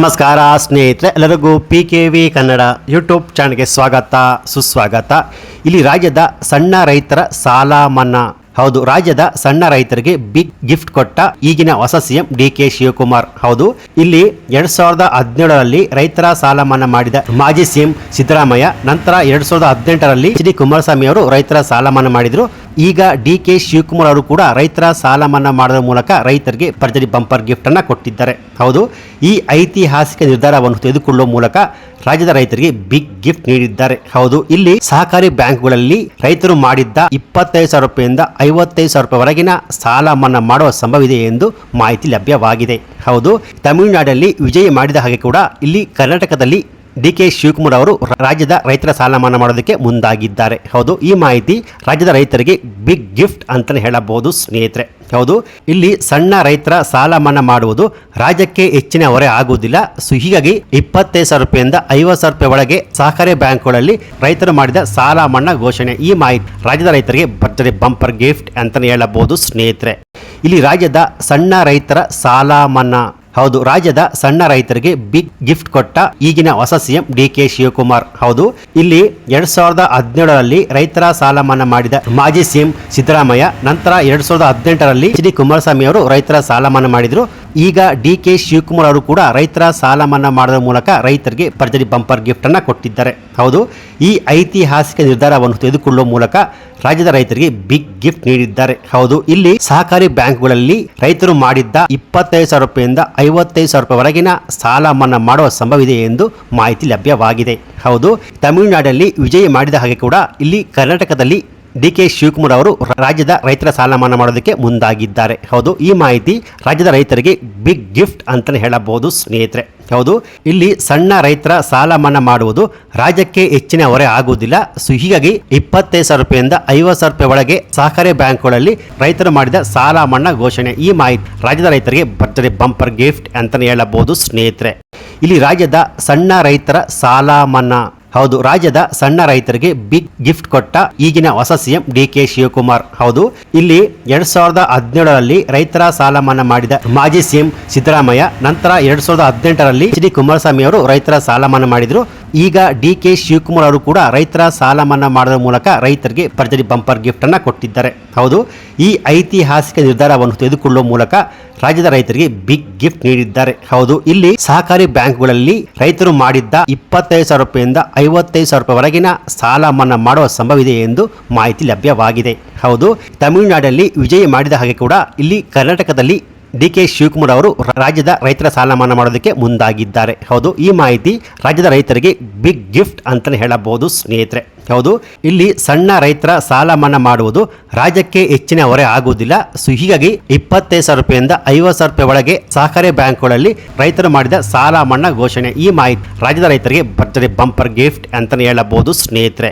ನಮಸ್ಕಾರ ಸ್ನೇಹಿತರೆ, ಎಲ್ಲರಿಗೂ PKV ಕನ್ನಡ ಯೂಟ್ಯೂಬ್ ಚಾನಲ್ಗೆ ಸ್ವಾಗತ ಸುಸ್ವಾಗತ. ಇಲ್ಲಿ ರಾಜ್ಯದ ಸಣ್ಣ ರೈತರ ಸಾಲ ಮನ್ನಾ. ಹೌದು, ರಾಜ್ಯದ ಸಣ್ಣ ರೈತರಿಗೆ ಬಿಗ್ ಗಿಫ್ಟ್ ಕೊಟ್ಟ ಈಗಿನ ಹೊಸ ಸಿಎಂ DK ಶಿವಕುಮಾರ್. ಹೌದು, ಇಲ್ಲಿ 2017ರಲ್ಲಿ ರೈತರ ಸಾಲ ಮನ್ನಾ ಮಾಡಿದ ಮಾಜಿ ಸಿಎಂ ಸಿದ್ದರಾಮಯ್ಯ, ನಂತರ 2018ರಲ್ಲಿ HD ಕುಮಾರಸ್ವಾಮಿ ಅವರು ರೈತರ ಸಾಲ ಮನ್ನಾ ಮಾಡಿದ್ರು. ಈಗ DK ಶಿವಕುಮಾರ್ ಅವರು ಕೂಡ ರೈತರ ಸಾಲ ಮನ್ನಾ ಮಾಡೋದ್ರ ಮೂಲಕ ರೈತರಿಗೆ ಭರ್ಜರಿ ಬಂಪರ್ ಗಿಫ್ಟ್ ಅನ್ನ ಕೊಟ್ಟಿದ್ದಾರೆ. ಹೌದು, ಈ ಐತಿಹಾಸಿಕ ನಿರ್ಧಾರವನ್ನು ತೆಗೆದುಕೊಳ್ಳುವ ಮೂಲಕ ರಾಜ್ಯದ ರೈತರಿಗೆ ಬಿಗ್ ಗಿಫ್ಟ್ ನೀಡಿದ್ದಾರೆ. ಹೌದು, ಇಲ್ಲಿ ಸಹಕಾರಿ ಬ್ಯಾಂಕ್ಗಳಲ್ಲಿ ರೈತರು ಮಾಡಿದ್ದ 25,000 ರೂಪಾಯಿಂದ 55,000 ರೂಪಾಯಿವರೆಗಿನ ಸಾಲ ಮನ್ನಾ ಮಾಡುವ ಸಂಭವವಿದೆ ಎಂದು ಮಾಹಿತಿ ಲಭ್ಯವಾಗಿದೆ. ಹೌದು, ತಮಿಳುನಾಡಲ್ಲಿ ವಿಜಯ ಮಾಡಿದ ಹಾಗೆ ಕೂಡ ಇಲ್ಲಿ ಕರ್ನಾಟಕದಲ್ಲಿ DK ಶಿವಕುಮಾರ್ ಅವರು ರಾಜ್ಯದ ರೈತರ ಸಾಲ ಮನ್ನಾ ಮಾಡೋದಕ್ಕೆ ಮುಂದಾಗಿದ್ದಾರೆ. ಹೌದು, ಈ ಮಾಹಿತಿ ರಾಜ್ಯದ ರೈತರಿಗೆ ಬಿಗ್ ಗಿಫ್ಟ್ ಅಂತಾನೆ ಹೇಳಬಹುದು ಸ್ನೇಹಿತರೆ. ಹೌದು, ಇಲ್ಲಿ ಸಣ್ಣ ರೈತರ ಸಾಲ ಮನ್ನಾ ಮಾಡುವುದು ರಾಜ್ಯಕ್ಕೆ ಹೆಚ್ಚಿನ ಹೊರೆ ಆಗುವುದಿಲ್ಲ. ಸೊ ಹೀಗಾಗಿ 25,000 ರೂಪಾಯಿಂದ 50,000 ರೂಪಾಯಿ ಒಳಗೆ ಸಹಕಾರಿ ಬ್ಯಾಂಕ್ಗಳಲ್ಲಿ ರೈತರು ಮಾಡಿದ ಸಾಲ ಮನ್ನಾ ಘೋಷಣೆ. ಈ ಮಾಹಿತಿ ರಾಜ್ಯದ ರೈತರಿಗೆ ಭರ್ಜರಿ ಬಂಪರ್ ಗಿಫ್ಟ್ ಅಂತಾನೆ ಹೇಳಬಹುದು ಸ್ನೇಹಿತರೆ. ಇಲ್ಲಿ ರಾಜ್ಯದ ಸಣ್ಣ ರೈತರ ಸಾಲ ಮನ್ನಾ. ಹೌದು, ರಾಜ್ಯದ ಸಣ್ಣ ರೈತರಿಗೆ ಬಿಗ್ ಗಿಫ್ಟ್ ಕೊಟ್ಟ ಈಗಿನ ಹೊಸ ಸಿಎಂ DK ಶಿವಕುಮಾರ್. ಹೌದು, ಇಲ್ಲಿ 2017ರಲ್ಲಿ ರೈತರ ಸಾಲ ಮನ್ನಾ ಮಾಡಿದ ಮಾಜಿ ಸಿಎಂ ಸಿದ್ದರಾಮಯ್ಯ, ನಂತರ 2018ರಲ್ಲಿ HD ಕುಮಾರಸ್ವಾಮಿ ಅವರು ರೈತರ ಸಾಲ ಮನ್ನಾ ಮಾಡಿದ್ರು. ಈಗ DK ಶಿವಕುಮಾರ್ ಅವರು ಕೂಡ ರೈತರ ಸಾಲ ಮನ್ನಾ ಮಾಡೋದ್ರ ಮೂಲಕ ರೈತರಿಗೆ ಭರ್ಜರಿ ಬಂಪರ್ ಗಿಫ್ಟ್ ಅನ್ನ ಕೊಟ್ಟಿದ್ದಾರೆ. ಹೌದು, ಈ ಐತಿಹಾಸಿಕ ನಿರ್ಧಾರವನ್ನು ತೆಗೆದುಕೊಳ್ಳುವ ಮೂಲಕ ರಾಜ್ಯದ ರೈತರಿಗೆ ಬಿಗ್ ಗಿಫ್ಟ್ ನೀಡಿದ್ದಾರೆ. ಹೌದು, ಇಲ್ಲಿ ಸಹಕಾರಿ ಬ್ಯಾಂಕ್ಗಳಲ್ಲಿ ರೈತರು ಮಾಡಿದ್ದ 25,000 ರೂಪಾಯಿಂದ 55,000 ರೂಪಾಯಿವರೆಗಿನ ಸಾಲ ಮನ್ನಾ ಮಾಡುವ ಸಂಭವವಿದೆ ಎಂದು ಮಾಹಿತಿ ಲಭ್ಯವಾಗಿದೆ. ಹೌದು, ತಮಿಳುನಾಡಲ್ಲಿ ವಿಜಯ ಮಾಡಿದ ಹಾಗೆ ಕೂಡ ಇಲ್ಲಿ ಕರ್ನಾಟಕದಲ್ಲಿ DK ಶಿವಕುಮಾರ್ ಅವರು ರಾಜ್ಯದ ರೈತರ ಸಾಲ ಮನ್ನಾ ಮಾಡೋದಕ್ಕೆ ಮುಂದಾಗಿದ್ದಾರೆ. ಹೌದು, ಈ ಮಾಹಿತಿ ರಾಜ್ಯದ ರೈತರಿಗೆ ಬಿಗ್ ಗಿಫ್ಟ್ ಅಂತಾನೆ ಹೇಳಬಹುದು ಸ್ನೇಹಿತರೆ. ಹೌದು, ಇಲ್ಲಿ ಸಣ್ಣ ರೈತರ ಸಾಲ ಮನ್ನಾ ಮಾಡುವುದು ರಾಜ್ಯಕ್ಕೆ ಹೆಚ್ಚಿನ ಹೊರೆ ಆಗುವುದಿಲ್ಲ. ಸೊ ಹೀಗಾಗಿ 25,000 ರೂಪಾಯಿಂದ 50,000 ರೂಪಾಯಿ ಒಳಗೆ ಸಹಕಾರಿ ಬ್ಯಾಂಕ್ಗಳಲ್ಲಿ ರೈತರು ಮಾಡಿದ ಸಾಲ ಮನ್ನಾ ಘೋಷಣೆ. ಈ ಮಾಹಿತಿ ರಾಜ್ಯದ ರೈತರಿಗೆ ಭರ್ಜರಿ ಬಂಪರ್ ಗಿಫ್ಟ್ ಅಂತಾನೆ ಹೇಳಬಹುದು ಸ್ನೇಹಿತರೆ. ಇಲ್ಲಿ ರಾಜ್ಯದ ಸಣ್ಣ ರೈತರ ಸಾಲ ಮನ್ನಾ. ಹೌದು, ರಾಜ್ಯದ ಸಣ್ಣ ರೈತರಿಗೆ ಬಿಗ್ ಗಿಫ್ಟ್ ಕೊಟ್ಟ ಈಗಿನ ಹೊಸ ಸಿಎಂ DK ಶಿವಕುಮಾರ್. ಹೌದು, ಇಲ್ಲಿ 2017ರಲ್ಲಿ ರೈತರ ಸಾಲ ಮನ್ನಾ ಮಾಡಿದ ಮಾಜಿ ಸಿಎಂ ಸಿದ್ದರಾಮಯ್ಯ, ನಂತರ 2018ರಲ್ಲಿ HD ಕುಮಾರಸ್ವಾಮಿ ಅವರು ರೈತರ ಸಾಲ ಮನ್ನಾ ಮಾಡಿದ್ರು. ಈಗ DK ಶಿವಕುಮಾರ್ ಅವರು ಕೂಡ ರೈತರ ಸಾಲ ಮನ್ನಾ ಮಾಡೋದ್ರ ಮೂಲಕ ರೈತರಿಗೆ ಭರ್ಜರಿ ಬಂಪರ್ ಗಿಫ್ಟ್ ಅನ್ನ ಕೊಟ್ಟಿದ್ದಾರೆ. ಹೌದು, ಈ ಐತಿಹಾಸಿಕ ನಿರ್ಧಾರವನ್ನು ತೆಗೆದುಕೊಳ್ಳುವ ಮೂಲಕ ರಾಜ್ಯದ ರೈತರಿಗೆ ಬಿಗ್ ಗಿಫ್ಟ್ ನೀಡಿದ್ದಾರೆ. ಹೌದು, ಇಲ್ಲಿ ಸಹಕಾರಿ ಬ್ಯಾಂಕ್ಗಳಲ್ಲಿ ರೈತರು ಮಾಡಿದ್ದ 25,000 ರೂಪಾಯಿಂದ 55,000 ರೂಪಾಯಿವರೆಗಿನ ಸಾಲ ಮನ್ನಾ ಮಾಡುವ ಸಂಭವವಿದೆ ಎಂದು ಮಾಹಿತಿ ಲಭ್ಯವಾಗಿದೆ. ಹೌದು, ತಮಿಳುನಾಡಲ್ಲಿ ವಿಜಯ ಮಾಡಿದ ಹಾಗೆ ಕೂಡ ಇಲ್ಲಿ ಕರ್ನಾಟಕದಲ್ಲಿ DK ಶಿವಕುಮಾರ್ ಅವರು ರಾಜ್ಯದ ರೈತರ ಸಾಲ ಮನ್ನಾ ಮಾಡೋದಕ್ಕೆ ಮುಂದಾಗಿದ್ದಾರೆ. ಹೌದು, ಈ ಮಾಹಿತಿ ರಾಜ್ಯದ ರೈತರಿಗೆ ಬಿಗ್ ಗಿಫ್ಟ್ ಅಂತಾನೆ ಹೇಳಬಹುದು ಸ್ನೇಹಿತರೆ. ಹೌದು, ಇಲ್ಲಿ ಸಣ್ಣ ರೈತರ ಸಾಲ ಮನ್ನಾ ಮಾಡುವುದು ರಾಜ್ಯಕ್ಕೆ ಹೆಚ್ಚಿನ ಹೊರೆ ಆಗುವುದಿಲ್ಲ. ಸೊ ಹೀಗಾಗಿ 25,000 ರೂಪಾಯಿಂದ 50,000 ರೂಪಾಯಿ ಒಳಗೆ ಸಹಕಾರಿ ಬ್ಯಾಂಕ್ಗಳಲ್ಲಿ ರೈತರು ಮಾಡಿದ ಸಾಲ ಮನ್ನಾ ಘೋಷಣೆ. ಈ ಮಾಹಿತಿ ರಾಜ್ಯದ ರೈತರಿಗೆ ಭರ್ಜರಿ ಬಂಪರ್ ಗಿಫ್ಟ್ ಅಂತಾನೆ ಹೇಳಬಹುದು ಸ್ನೇಹಿತರೆ.